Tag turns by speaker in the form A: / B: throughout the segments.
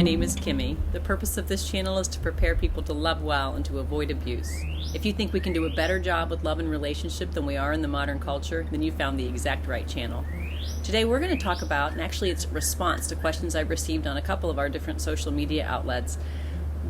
A: My name is Kimmy. The purpose of this channel is to prepare people to love well and to avoid abuse. If you think we can do a better job with love and relationship than we are in the modern culture, then you found the exact right channel. Today we're going to talk about, and actually it's a response to questions I've received on a couple of our different social media outlets.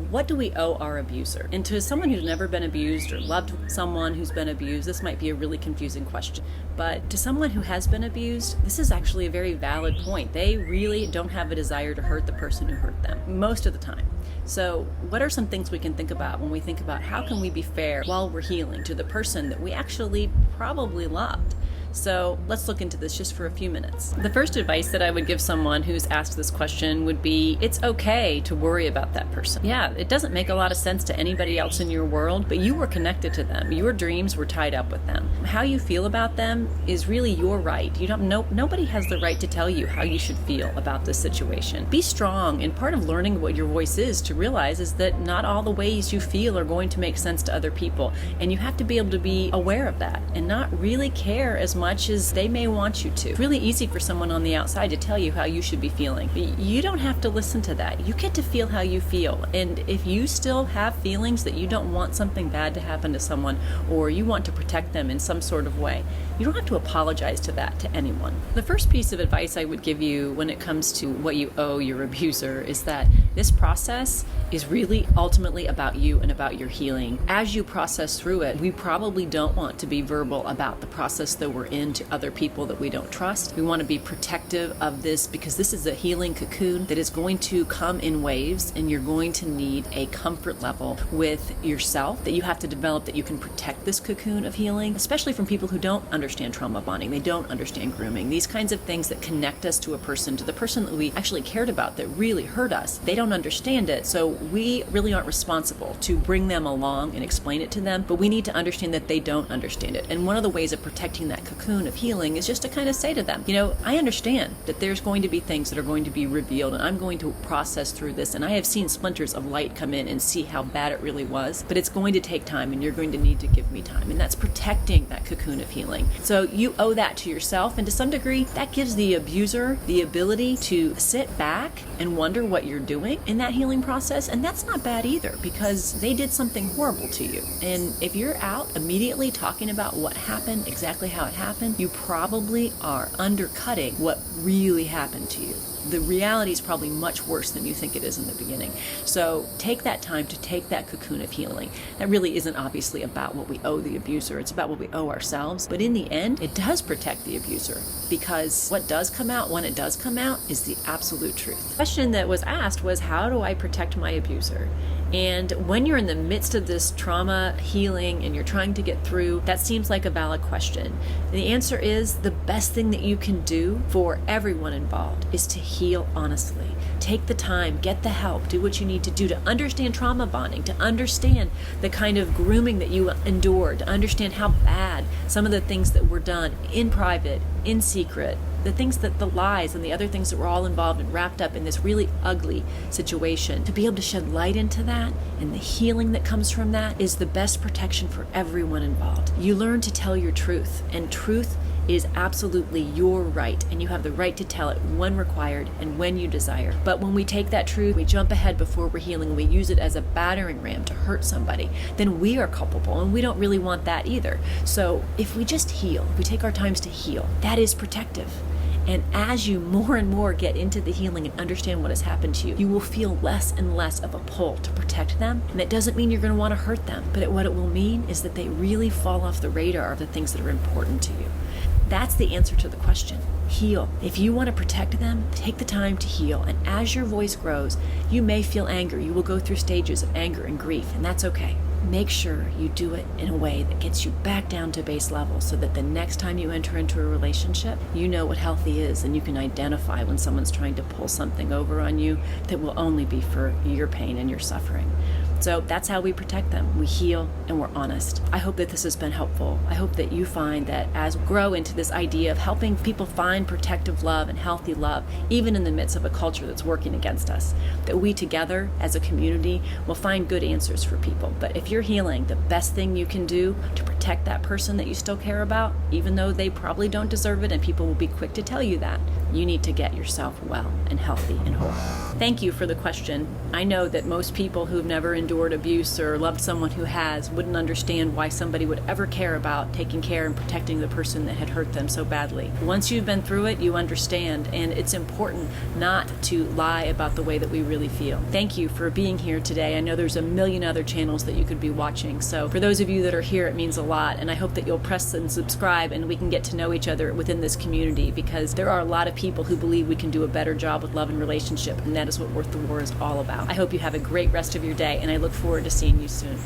A: What do we owe our abuser? And to someone who's never been abused or loved someone who's been abused, this might be a really confusing question. But to someone who has been abused, this is actually a very valid point. They really don't have a desire to hurt the person who hurt them, most of the time. So what are some things we can think about when we think about how can we be fair while we're healing to the person that we actually probably loved? So let's look into this just for a few minutes. The first advice that I would give someone who's asked this question would be, it's okay to worry about that person. Yeah, it doesn't make a lot of sense to anybody else in your world, but you were connected to them. Your dreams were tied up with them. How you feel about them is really your right. Nobody has the right to tell you how you should feel about this situation. Be strong, and part of learning what your voice is to realize is that not all the ways you feel are going to make sense to other people, and you have to be able to be aware of that and not really care as much as they may want you to. It's really easy for someone on the outside to tell you how you should be feeling. But you don't have to listen to that. You get to feel how you feel. And if you still have feelings that you don't want something bad to happen to someone, or you want to protect them in some sort of way, you don't have to apologize to that to anyone. The first piece of advice I would give you when it comes to what you owe your abuser is that this process is really ultimately about you and about your healing. As you process through it, we probably don't want to be verbal about the process that we're in to other people that we don't trust. We want to be protective of this because this is a healing cocoon that is going to come in waves, and you're going to need a comfort level with yourself that you have to develop, that you can protect this cocoon of healing, especially from people who don't understand trauma bonding. They don't understand grooming. These kinds of things that connect us to a person, to the person that we actually cared about that really hurt us. They don't understand it, so we really aren't responsible to bring them along and explain it to them, but we need to understand that they don't understand it. And one of the ways of protecting that cocoon of healing is just to kind of say to them, I understand that there's going to be things that are going to be revealed, and I'm going to process through this, and I have seen splinters of light come in and see how bad it really was, but it's going to take time, and you're going to need to give me time. And that's protecting that cocoon of healing. So you owe that to yourself, and to some degree that gives the abuser the ability to sit back and wonder what you're doing in that healing process. And that's not bad either, because they did something horrible to you. And if you're out immediately talking about what happened, exactly how it happened, you probably are undercutting what really happened to you. The reality is probably much worse than you think it is in the beginning. So take that time to take that cocoon of healing. That really isn't obviously about what we owe the abuser. It's about what we owe ourselves. But in the end, it does protect the abuser, because what does come out when it does come out is the absolute truth. The question that was asked was, how do I protect my abuser? And when you're in the midst of this trauma healing and you're trying to get through, that seems like a valid question. And the answer is, the best thing that you can do for everyone involved is to heal honestly. Take the time, get the help, do what you need to do to understand trauma bonding, to understand the kind of grooming that you endured, to understand how bad some of the things that were done in private, in secret, the things that the lies and the other things that were all involved and wrapped up in this really ugly situation. To be able to shed light into that and the healing that comes from that is the best protection for everyone involved. You learn to tell your truth, and truth is absolutely your right, and you have the right to tell it when required and when you desire. But when we take that truth, we jump ahead before we're healing, and we use it as a battering ram to hurt somebody, then we are culpable, and we don't really want that either. So if we just heal, if we take our times to heal, that is protective. And as you more and more get into the healing and understand what has happened to you, you will feel less and less of a pull to protect them. And that doesn't mean you're going to want to hurt them, but what it will mean is that they really fall off the radar of the things that are important to you. That's the answer to the question. Heal. If you want to protect them, take the time to heal. And as your voice grows, you may feel anger. You will go through stages of anger and grief, and that's okay. Make sure you do it in a way that gets you back down to base level, so that the next time you enter into a relationship, you know what healthy is, and you can identify when someone's trying to pull something over on you that will only be for your pain and your suffering. So that's how we protect them. We heal and we're honest. I hope that this has been helpful. I hope that you find that as we grow into this idea of helping people find protective love and healthy love, even in the midst of a culture that's working against us, that we together as a community will find good answers for people. But if you're healing, the best thing you can do to protect that person that you still care about, even though they probably don't deserve it, and people will be quick to tell you that, you need to get yourself well and healthy and whole. Thank you for the question. I know that most people who've never endured abuse or loved someone who has wouldn't understand why somebody would ever care about taking care and protecting the person that had hurt them so badly. Once you've been through it, you understand, and it's important not to lie about the way that we really feel. Thank you for being here today. I know there's a million other channels that you could be watching, so for those of you that are here, it means a lot, and I hope that you'll press and subscribe and we can get to know each other within this community, because there are a lot of people who believe we can do a better job with love and relationship, and that is what Worth the War is all about. I hope you have a great rest of your day, and I look forward to seeing you soon.